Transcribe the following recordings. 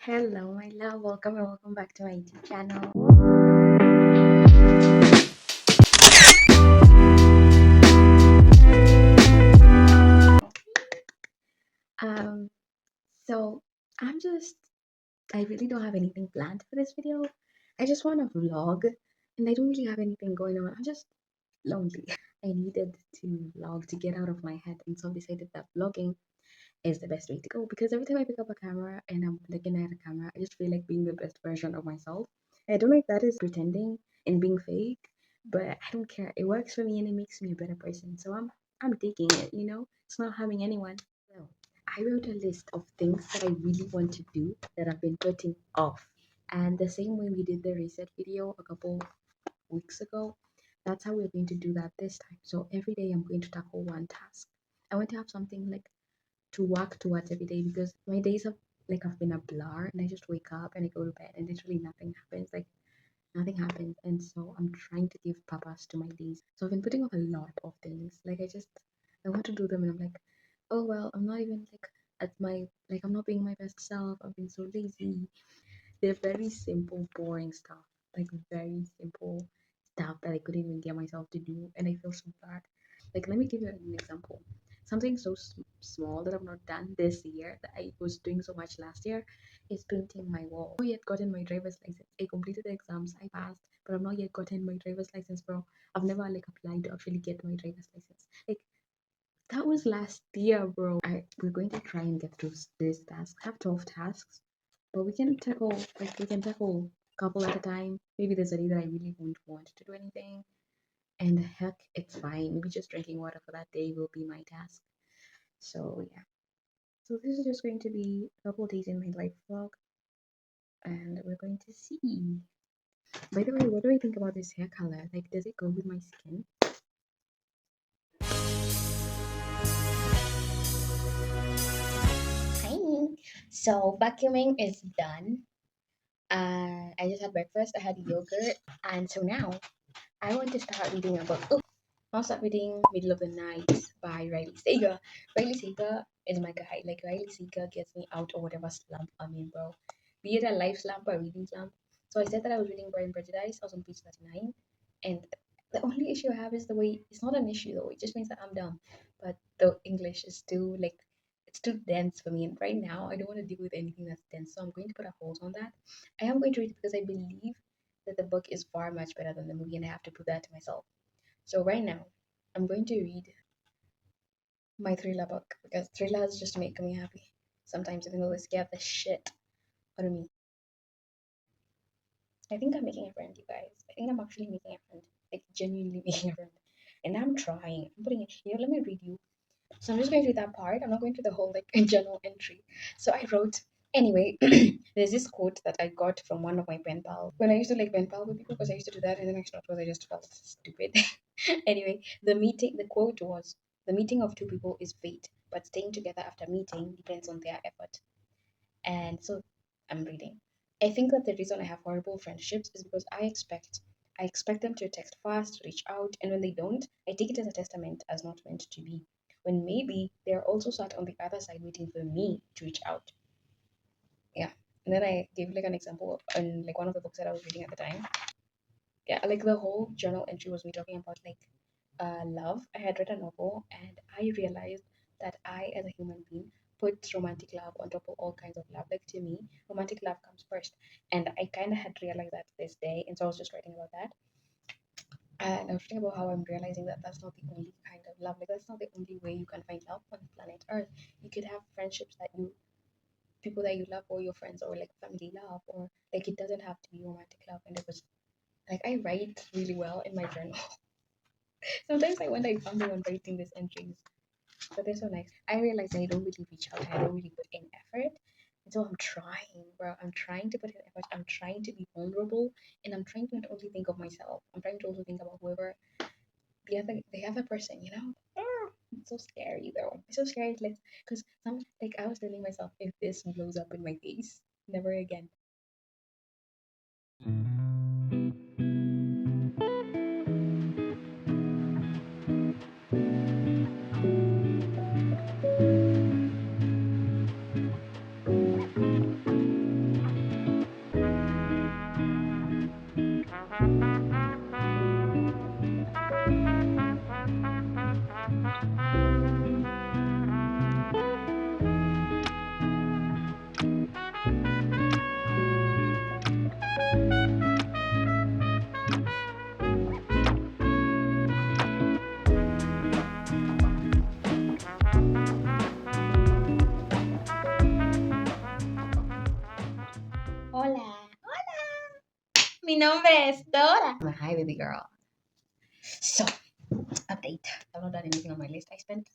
Hello, my love. Welcome and welcome back to my YouTube channel. Um, so I'm just, I really don't have anything planned for this video. I just want to vlog, and I don't really have anything going on. I'm just lonely. I needed to vlog to get out of my head, and so I decided that vlogging is the best way to go because every time I pick up a camera and I'm looking at a camera, I just feel like being the best version of myself. I don't know if that is pretending and being fake, but I don't care. It works for me and it makes me a better person. So I'm taking it. It's not harming anyone. So I wrote a list of things that I really want to do that I've been putting off. And the same way we did the reset video a couple weeks ago, that's how we're going to do that this time. So every day I'm going to tackle one task. I want to have something like to work towards every day because my days have been a blur and I just wake up and I go to bed and literally nothing happens. Like nothing happens. And so I'm trying to give purpose to my days. So I've been putting off a lot of things. I want to do them and I'm like, oh well, I'm not even like at my I'm not being my best self. I've been so lazy. They're very simple, boring stuff. Like very simple stuff that I couldn't even get myself to do and I feel so bad. Like, let me give you an example. Something so small that I've not done this year that I was doing so much last year is painting my wall. I've not yet gotten my driver's license. I completed the exams, I passed, but I've not yet gotten my driver's license, bro. I've never applied to actually get my driver's license. Like that was last year, bro. We're going to try and get through this task. I have 12 tasks, but we can tackle a couple at a time. Maybe there's a day that I really won't want to do anything. And heck, it's fine. Maybe just drinking water for that day will be my task. So yeah. So this is just going to be a couple of days in my life vlog, and we're going to see. By the way, what do I think about this hair color? Like, does it go with my skin? Hi. So vacuuming is done. I just had breakfast. I had yogurt, and so now I want to start reading a book. Oh, I'll start reading Middle of the Night by Riley Sager. Riley Sager is my guy. Like Riley Sager gets me out of whatever slump I'm in, bro. Be it a life slump or a reading slump. So I said that I was reading Pride and Prejudice. I was on page 39, and the only issue I have is the way it's not an issue though. It just means that I'm dumb, but the English is too it's too dense for me. And right now, I don't want to deal with anything that's dense. So I'm going to put a hold on that. I am going to read it because I believe that the book is far much better than the movie, and I have to prove that to myself. So right now, I'm going to read my thriller book because thrillers just make me happy. Sometimes even though they scare the shit out of me. I think I'm making a friend, you guys. I think I'm actually making a friend. Like genuinely making a friend. And I'm trying. I'm putting it here. Let me read you. So I'm just going to read that part. I'm not going to the whole journal entry. So I wrote anyway, there's this quote that I got from one of my pen pals. When I used to pen pal with people because I used to do that and then I stopped because I just felt stupid. Anyway, the quote was the meeting of two people is fate, but staying together after meeting depends on their effort. And so I'm reading. I think that the reason I have horrible friendships is because I expect them to text fast, reach out, and when they don't, I take it as a testament as not meant to be. When maybe they're also sat on the other side waiting for me to reach out. Yeah. And then I gave an example in one of the books that I was reading at the time. Yeah, like the whole journal entry was me talking about love. I had read a novel and I realized that I, as a human being, put romantic love on top of all kinds of love. Like to me, romantic love comes first. And I kind of had realized that this day. And so I was just writing about that. And I was thinking about how I'm realizing that that's not the only kind of love. Like, that's not the only way you can find love on planet Earth. You could have friendships people that you love, or your friends, or family love, or it doesn't have to be romantic love. And it was I write really well in my journal. Sometimes I wonder if I'm the one writing these entries, but they're so nice. I realize I don't really reach out. I don't really put in effort. And so I'm trying, bro. I'm trying to put in effort. I'm trying to be vulnerable, and I'm trying to not only think of myself. I'm trying to also think about whoever the other person. It's so scary though. It's so scary. Because I was telling myself, if this blows up in my face, never again. Hola, hola. Mi nombre es Dora. Hi, baby girl. So, update. I've not done anything on my list. I spent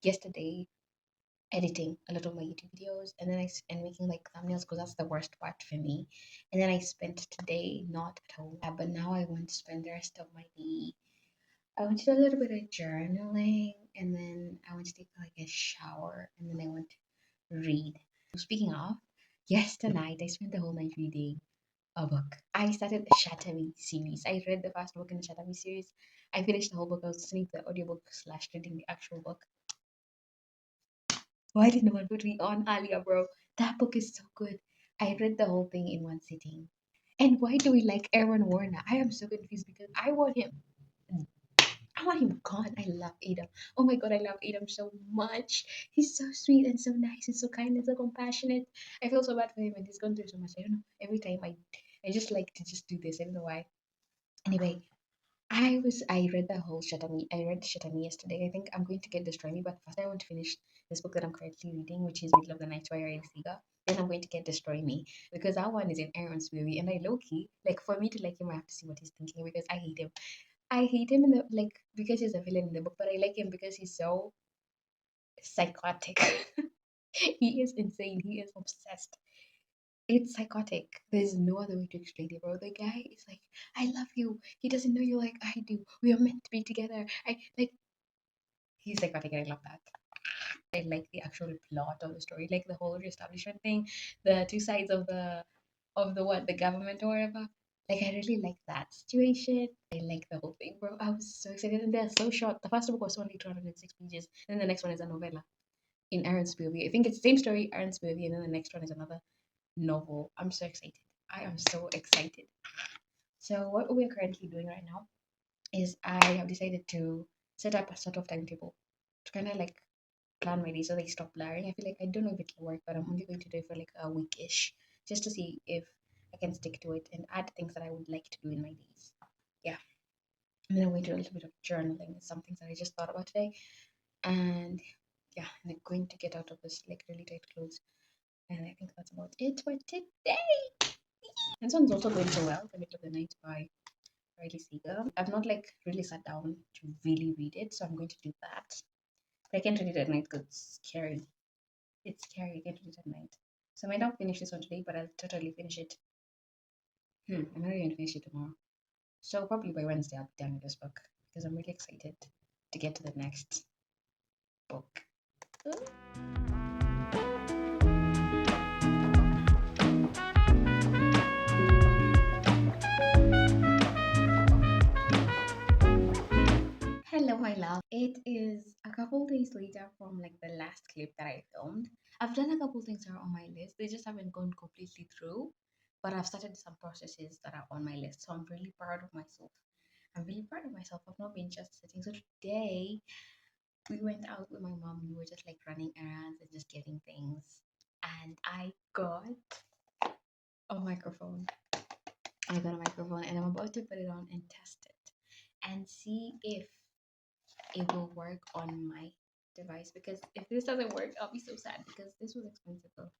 yesterday editing a lot of my YouTube videos, and then and making like thumbnails because that's the worst part for me. And then I spent today not at home, but now I want to spend the rest of my day. I want to do a little bit of journaling, and then I want to take like a shower, and then I want to read. Speaking of, yesterday night I spent the whole night reading a book. I started the Shatter series. I read the first book in the Shatter series. I finished the whole book. I was listening to the audiobook slash reading the actual book. Why did no one put me on earlier, bro? That book is so good. I read the whole thing in one sitting. And why do we like Aaron Warner? I am so confused because I want him. I want him gone. I love Adam. Oh my god, I love Adam so much. He's so sweet and so nice and so kind and so compassionate. I feel so bad for him and he's gone through so much. I don't know. Every time I just like to just do this. I don't know why. Anyway, I read the whole Shatami. I read Shatami yesterday. I think I'm going to get Destroy Me, but first I want to finish this book that I'm currently reading, which is Middle of the Night by Ryan Seega. Then I'm going to get Destroy Me because that one is in Aaron's movie, and I low key like for me to like him, I have to see what he's thinking because I hate him. I hate him in the like because he's a villain in the book, but I like him because he's so psychotic. He is insane. He is obsessed. It's psychotic. There's no other way to explain it, bro. The guy is like, I love you. He doesn't know you like I do. We are meant to be together. I like he's psychotic and I love that. I like the actual plot of the story, like the whole reestablishment thing, the two sides of the what, the government or whatever. Like I really like that situation. I like the whole thing, bro. I was so excited and they're so short. The first book was only 206 pages, and then the next one is a novella in Aaron's movie. I think it's the same story, Aaron's movie, and then the next one is another novel. I'm so excited. I am so excited. So what we're currently doing right now is I have decided to set up a sort of timetable to kind of like plan my days so they stop blurring. I feel like I don't know if it'll work, but I'm only going to do it for like a weekish just to see if I can stick to it and add things that I would like to do in my days. Yeah. And then I'm going to do a little bit of journaling, some things that I just thought about today. And yeah, and I'm going to get out of this like really tight clothes. And I think that's about it for today. This one's also going so well, The Middle of the Night by Riley Seeger. I've not like really sat down to really read it, so I'm going to do that. But I can't read it at night because it's scary. It's scary. I can't read it at night. So I might not finish this one today, but I'll totally finish it. I'm not going to finish it tomorrow. So probably by Wednesday I'll be done with this book because I'm really excited to get to the next book. Hello, my love. It is a couple days later from like the last clip that I filmed. I've done a couple things that are on my list. They just haven't gone completely through, but I've started some processes that are on my list. So I'm really proud of myself. I'm really proud of myself. I've not been just sitting. So today we went out with my mom. We were just like running errands and just getting things. And I got a microphone. I got a microphone and I'm about to put it on and test it and see if it will work on my device, because if this doesn't work I'll be so sad because this was expensive though.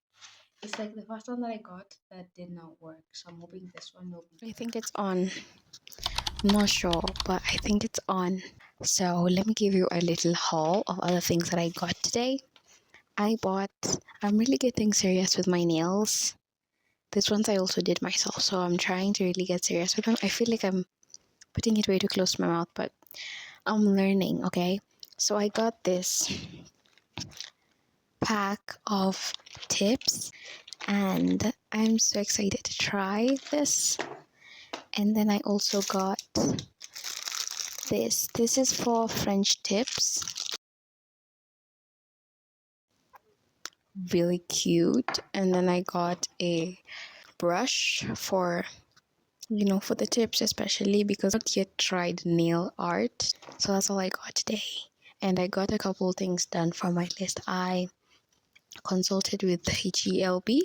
It's like the first one that I got that did not work, so I'm hoping this one will be. I think it's on. I'm not sure, but I think it's on. So let me give you a little haul of other things that I got today. I'm really getting serious with my nails. This ones I also did myself, so I'm trying to really get serious with them. I feel like I'm putting it way too close to my mouth, but I'm learning, okay? So I got this pack of tips and I'm so excited to try this. And then I also got this. This is for French tips. Really cute. And then I got a brush for for the tips, especially because I've not yet tried nail art. So that's all I got today. And I got a couple things done for my list. I consulted with HELB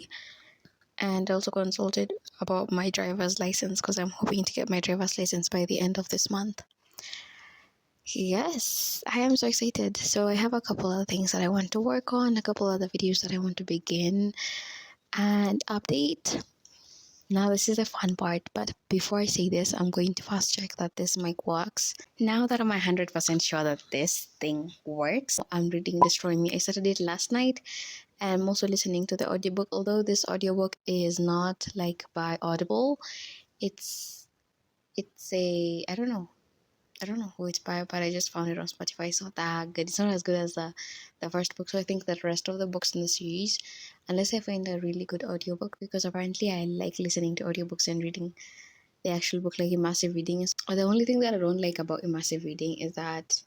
and also consulted about my driver's license because I'm hoping to get my driver's license by the end of this month. Yes, I am so excited. So I have a couple other things that I want to work on, a couple other videos that I want to begin and update. Now, this is the fun part, but before I say this, I'm going to fast check that this mic works. Now that I'm 100% sure that this thing works, I'm reading Destroy Me. I started it last night, and I'm also listening to the audiobook. Although this audiobook is not like by Audible, it's I don't know who it's by, but I just found it on Spotify. It's not that good. It's not as good as the first book. So I think the rest of the books in the series, unless I find a really good audiobook, because apparently I like listening to audiobooks and reading the actual book, like immersive reading is. The only thing that I don't like about immersive reading is that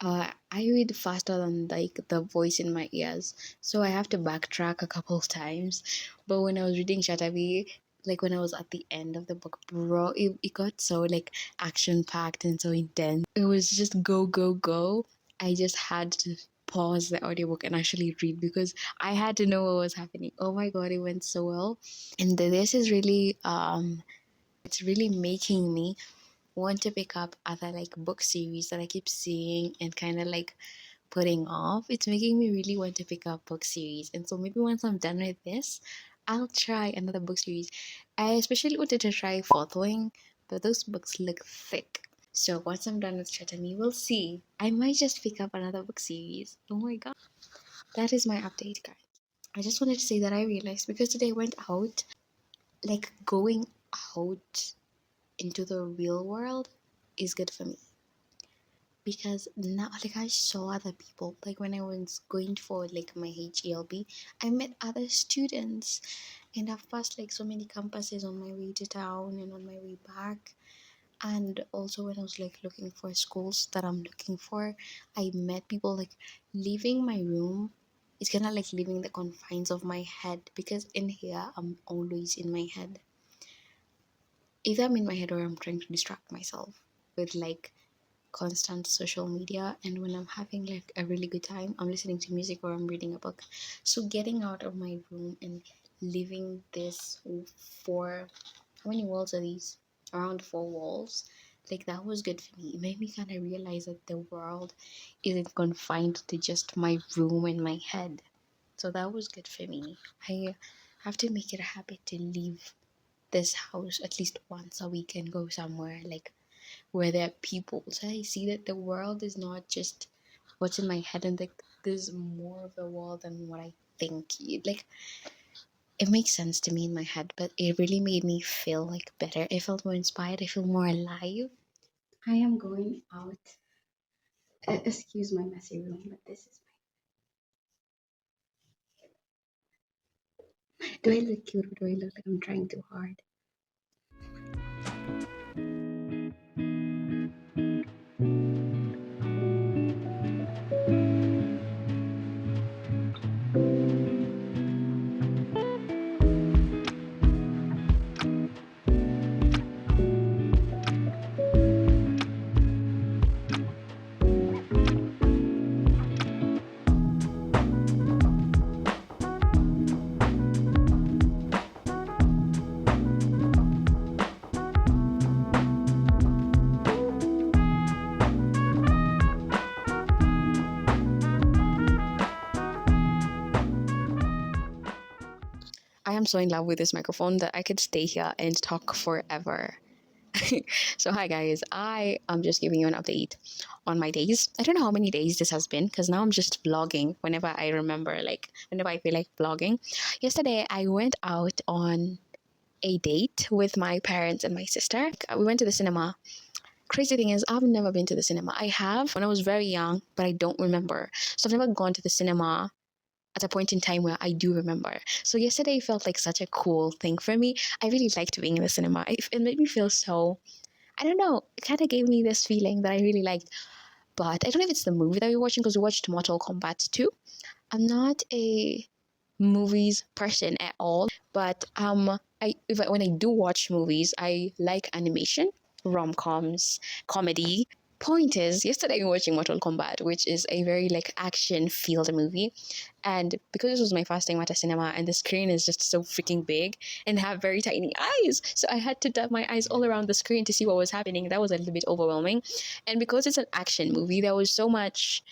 I read faster than like the voice in my ears, so I have to backtrack a couple of times. But when I was reading Shatabi, like when I was at the end of the book, bro, it got so like action packed and so intense. It was just go go go. I just had to pause the audiobook and actually read because I had to know what was happening. Oh my god, it went so well. And this is really it's really making me want to pick up other like book series that I keep seeing and kind of like putting off. It's making me really want to pick up book series. And so maybe once I'm done with this, I'll try another book series. I especially wanted to try Fourth Wing, but those books look thick. So once I'm done with Chatami, we'll see. I might just pick up another book series. Oh my god. That is my update, guys. I just wanted to say that I realized because today I went out, like going out into the real world is good for me because now like I saw other people like when I was going for like my HELB, I met other students and I've passed like so many campuses on my way to town and on my way back. And also when I was like looking for schools that I'm looking for, I met people like leaving my room. It's kind of like leaving the confines of my head because in here I'm always in my head. Either I'm in my head or I'm trying to distract myself with like constant social media, and when I'm having like a really good time, I'm listening to music or I'm reading a book. So getting out of my room and leaving this four, how many walls are these, around four walls, like that was good for me. It made me kind of realize that the world isn't confined to just my room and my head. So that was good for me. I have to make it a habit to leave this house at least once a week and go somewhere like where there are people. So I see that the world is not just what's in my head, and like there's more of the world than what I think. Like it makes sense to me in my head, but it really made me feel like better. I felt more inspired. I feel more alive. I am going out. Excuse my messy room, but this is my. Do I look cute or do I look like I'm trying too hard? I am so in love with this microphone that I could stay here and talk forever. So, hi guys, I am just giving you an update on my days. I don't know how many days this has been because now I'm just vlogging whenever I remember, like, whenever I feel like vlogging. Yesterday, I went out on a date with my parents and my sister. We went to the cinema. Crazy thing is, I've never been to the cinema. I have when I was very young, but I don't remember. So, I've never gone to the cinema at a point in time where I do remember. So yesterday felt like such a cool thing for me. I really liked being in the cinema. It made me feel so, I don't know, it kind of gave me this feeling that I really liked. But I don't know if it's the movie that we're watching because we watched Mortal Kombat 2. I'm not a movies person at all, but when I do watch movies, I like animation, rom-coms, comedy. Point is, yesterday we were watching Mortal Kombat, which is a very like action filled movie, and because this was my first time at a cinema and the screen is just so freaking big and have very tiny eyes, so I had to dab my eyes all around the screen to see what was happening. That was a little bit overwhelming, and because it's an action movie, there was so much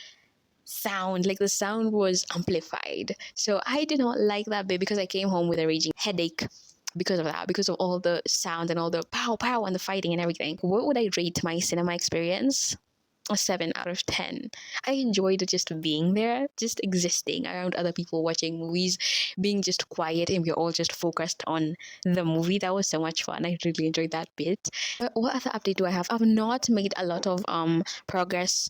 sound, like the sound was amplified. So I did not like that bit because I came home with a raging headache because of that, because of all the sound and all the pow pow and the fighting and everything. What would I rate my cinema experience? A 7 out of 10. I enjoyed just being there, just existing around other people watching movies, being just quiet, and we're all just focused on the movie. That was so much fun. I really enjoyed that bit. What other update do I have? I've not made a lot of progress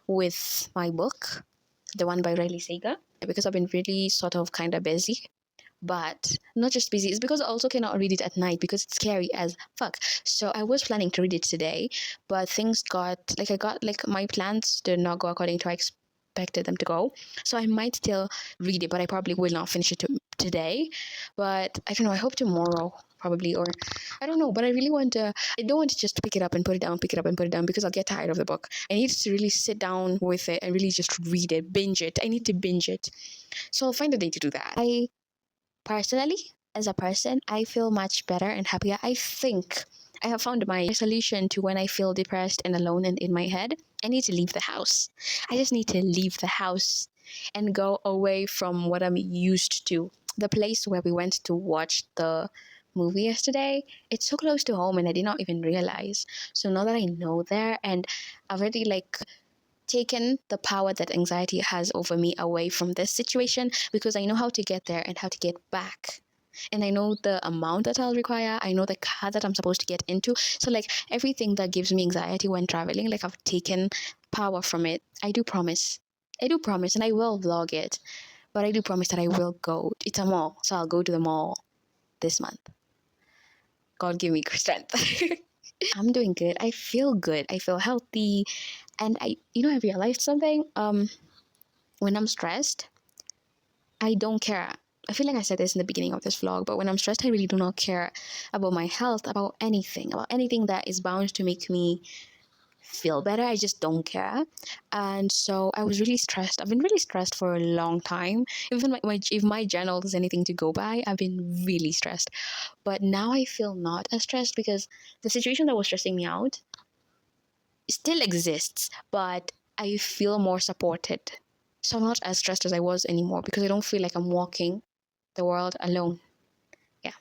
with my book, the one by Riley Sager, because I've been really sort of kind of busy, but not just busy. It's because I also cannot read it at night because it's scary as fuck. So I was planning to read it today, but things got like, I got like, my plans did not go according to how I expected them to go. So I might still read it, but I probably will not finish it today. But I don't know. I hope tomorrow probably, or I don't know. But I really want to. I don't want to just pick it up and put it down, pick it up and put it down, because I'll get tired of the book. I need to really sit down with it and really just read it, binge it. I need to binge it. So I'll find a day to do that. I personally, as a person, I feel much better and happier. I think I have found my solution to when I feel depressed and alone and in my head. I need to leave the house. I just need to leave the house and go away from what I'm used to. The place where we went to watch the movie yesterday, it's so close to home and I did not even realize. So now that I know there, and I've already like taken the power that anxiety has over me away from this situation, because I know how to get there and how to get back. And I know the amount that I'll require. I know the car that I'm supposed to get into. So, like, everything that gives me anxiety when traveling, like, I've taken power from it. I do promise. I do promise, and I will vlog it. But I do promise that I will go. It's a mall, so I'll go to the mall this month. God give me strength. I'm doing good. I feel good. I feel healthy. And I realized something. When I'm stressed, I don't care. I feel like I said this in the beginning of this vlog, but when I'm stressed, I really do not care about my health, about anything that is bound to make me feel better. I just don't care. And so I was really stressed. I've been really stressed for a long time. Even if my journal is anything to go by, I've been really stressed. But now I feel not as stressed because the situation that was stressing me out still exists, but I feel more supported. So I'm not as stressed as I was anymore because I don't feel like I'm walking the world alone. Yeah.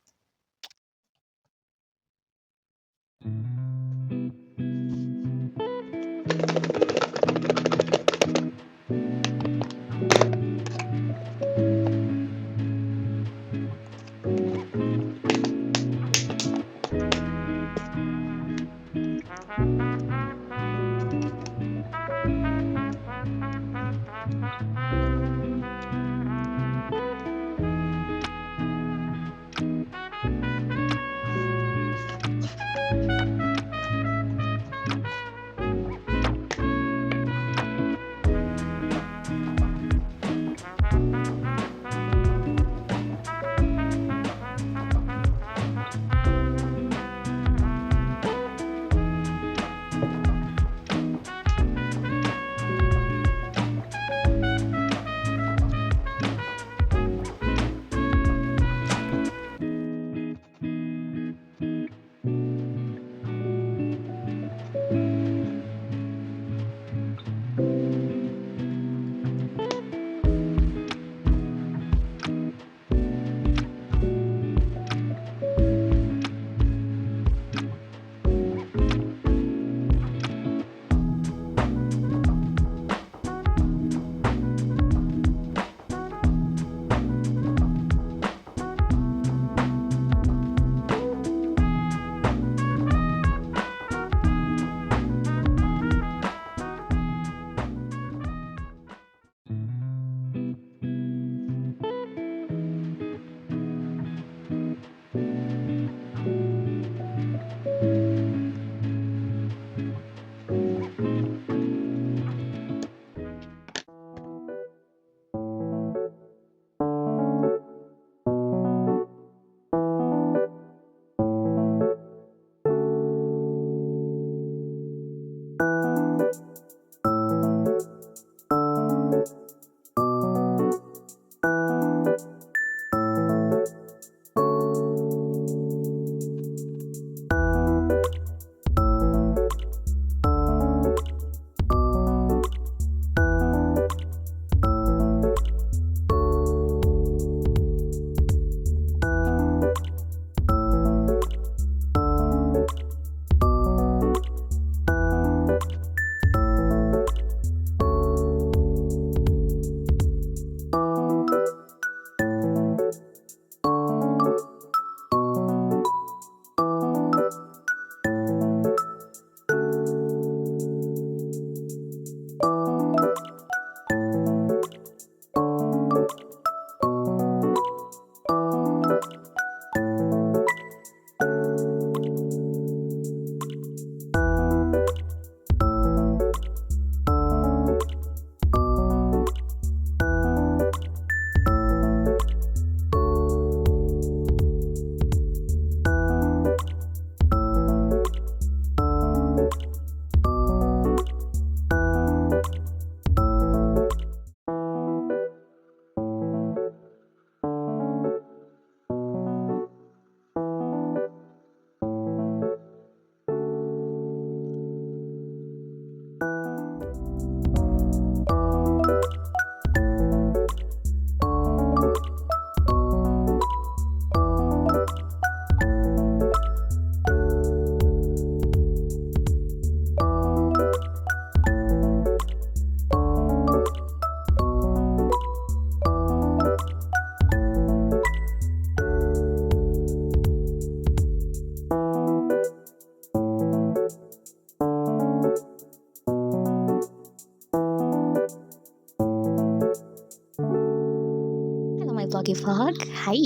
Okay, vlog. Hi.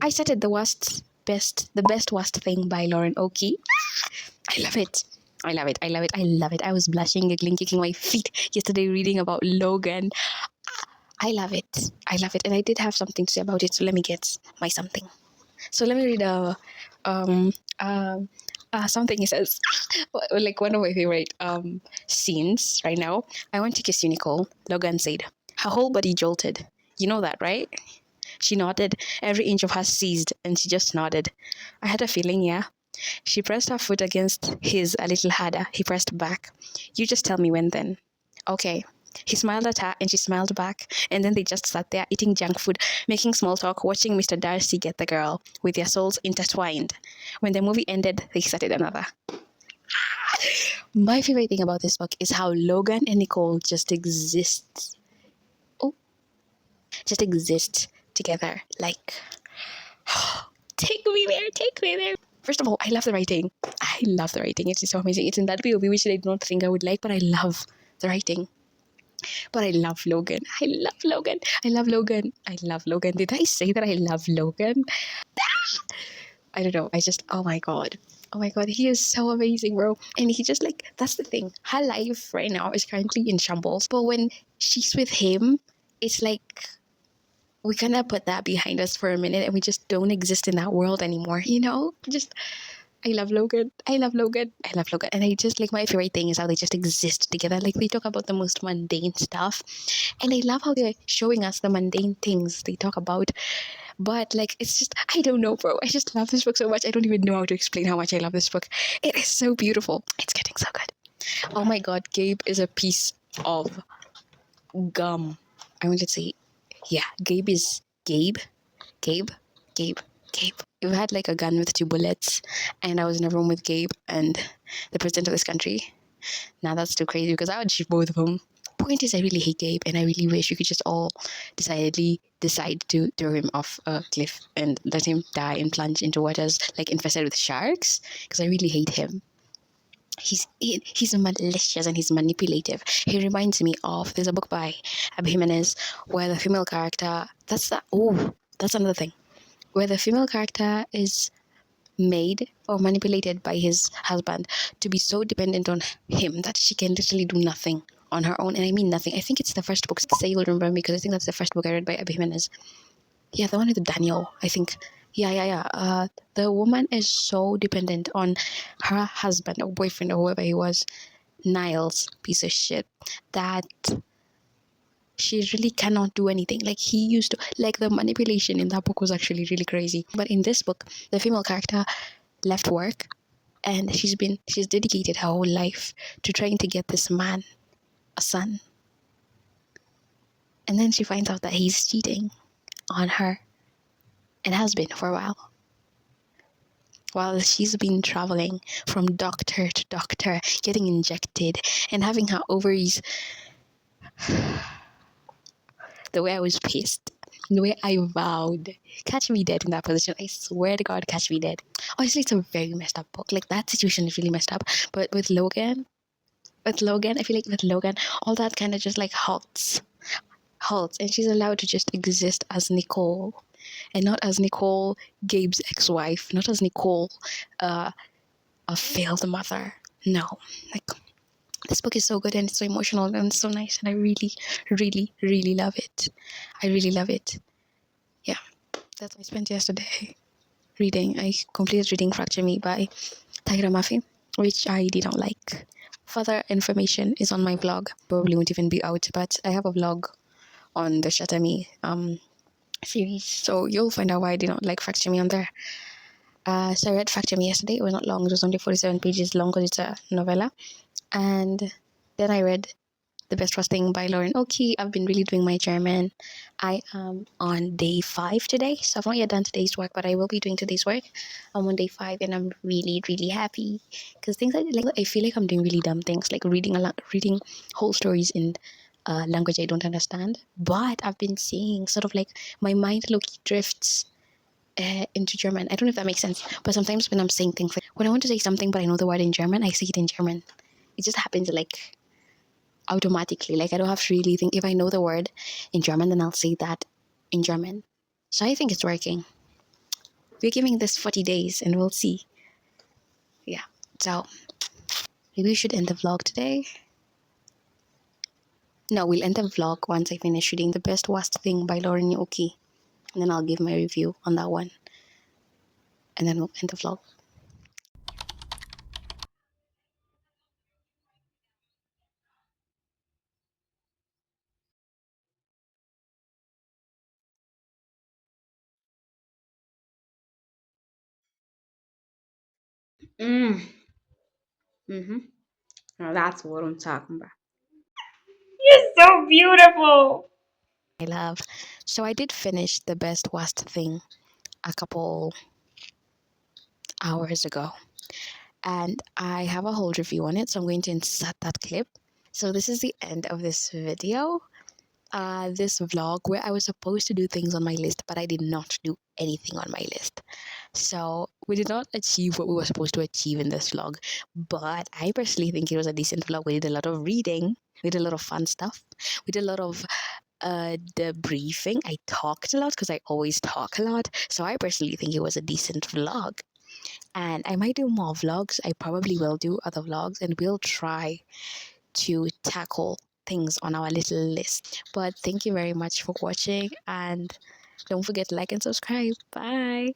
I started the best worst thing by Lauren Oki. I love it. I love it. I love it. I love it. I was blushing, giggling, kicking my feet yesterday reading about Logan. I love it. I love it. And I did have something to say about it. So let me get my something. So let me read um um something he says. Like one of my favorite scenes right now. I want to kiss you, Nicole. Logan said. Her whole body jolted. You know that, right? She nodded. Every inch of her seized, and she just nodded. I had a feeling, yeah. She pressed her foot against his a little harder. He pressed back. You just tell me when then. Okay. He smiled at her and she smiled back. And then they just sat there eating junk food, making small talk, watching Mr. Darcy get the girl, with their souls intertwined. When the movie ended, they started another. My favorite thing about this book is how Logan and Nicole just exist. Oh, just exist together. Like, take me there, take me there. First of all, I love the writing. I love the writing. It's so amazing. It's in that POV which I don't think I would like, but I love the writing. But I love Logan. I love Logan. I love Logan. I love Logan. Did I say that I love Logan? I don't know. I just, oh my God. Oh my God. He is so amazing, bro. And he just like, that's the thing. Her life right now is currently in shambles. But when she's with him, it's like, we kind of put that behind us for a minute and we just don't exist in that world anymore, you know? Just I love Logan. I love Logan. I love Logan. And I just like my favorite thing is how they just exist together. Like they talk about the most mundane stuff. And I love how they're showing us the mundane things they talk about. But like it's just I don't know, bro. I just love this book so much. I don't even know how to explain how much I love this book. It is so beautiful. It's getting so good. Oh my god, Gabe is a piece of gum. I want to say yeah, Gabe is Gabe. Gabe. Gabe. Gabe. We had like a gun with 2 bullets, and I was in a room with Gabe and the president of this country. Now that's too crazy because I would shoot both of them. Point is, I really hate Gabe, and I really wish we could just all decidedly decide to throw him off a cliff and let him die and plunge into waters like infested with sharks. Because I really hate him. He's malicious and he's manipulative. He reminds me of there's a book by Abby Jimenez where the female character that's another thing where the female character is made or manipulated by his husband to be so dependent on him that she can literally do nothing on her own. And I mean nothing. I think it's the first book. Say you'll remember me because I think that's the first book I read by Abby Jimenez. Yeah, the one with Daniel, I think. Yeah. The woman is so dependent on her husband or boyfriend or whoever he was, Niles, piece of shit, that she really cannot do anything. Like he used to, like the manipulation in that book was actually really crazy. But in this book, the female character left work and she's dedicated her whole life to trying to get this man a son. And then she finds out that he's cheating on her and has been for a while she's been traveling from doctor to doctor, getting injected and having her ovaries. The way I was pissed, the way I vowed, catch me dead in that position. I swear to God, catch me dead. Honestly, it's a very messed up book. Like that situation is really messed up. But with Logan, I feel like with Logan, all that kind of just like halts, and she's allowed to just exist as Nicole, and not as Nicole, Gabe's ex-wife, not as Nicole, a failed mother. No, like this book is so good and it's so emotional and so nice, and I really, really, really love it. I really love it. Yeah, that's what I spent yesterday reading. I completed reading Fracture Me by Tyra Murphy, which I did not like. Further information is on my blog. Probably won't even be out, but I have a vlog on the Shatter Me series, so you'll find out why I did not like Fracture Me on there. So I read Fracture Me yesterday. It was not long. It was only 47 pages long because it's a novella. And then I read The Best Worst Thing by Lauren Oki. I've been really doing my German. I am on day 5 today, so I've not yet done today's work, but I will be doing today's work. I'm on day 5 and I'm really, really happy because things I feel like I'm doing really dumb things, like reading whole stories in language I don't understand. But I've been seeing sort of like my mind drifts into German. I don't know if that makes sense, but sometimes when I'm saying things, like when I want to say something but I know the word in German, I say it in German. It just happens like automatically. Like I don't have to really think. If I know the word in German, then I'll say that in German. So I think it's working. We're giving this 40 days and we'll see. Yeah. So maybe we should end the vlog today. No, we'll end the vlog once I finish reading The Best Worst Thing by Lauren Yoki. And then I'll give my review on that one. And then we'll end the vlog. Mm. Mm-hmm. Now that's what I'm talking about. You're so beautiful. I love. So I did finish The Best Worst Thing a couple hours ago. And I have a whole review on it. So I'm going to insert that clip. So this is the end of this video. This vlog where I was supposed to do things on my list, but I did not do anything on my list. So we did not achieve what we were supposed to achieve in this vlog. But I personally think it was a decent vlog. We did a lot of reading. We did a lot of fun stuff. We did a lot of debriefing. I talked a lot because I always talk a lot. So I personally think it was a decent vlog. And I might do more vlogs. I probably will do other vlogs and we'll try to tackle things on our little list. But thank you very much for watching and don't forget to like and subscribe. Bye.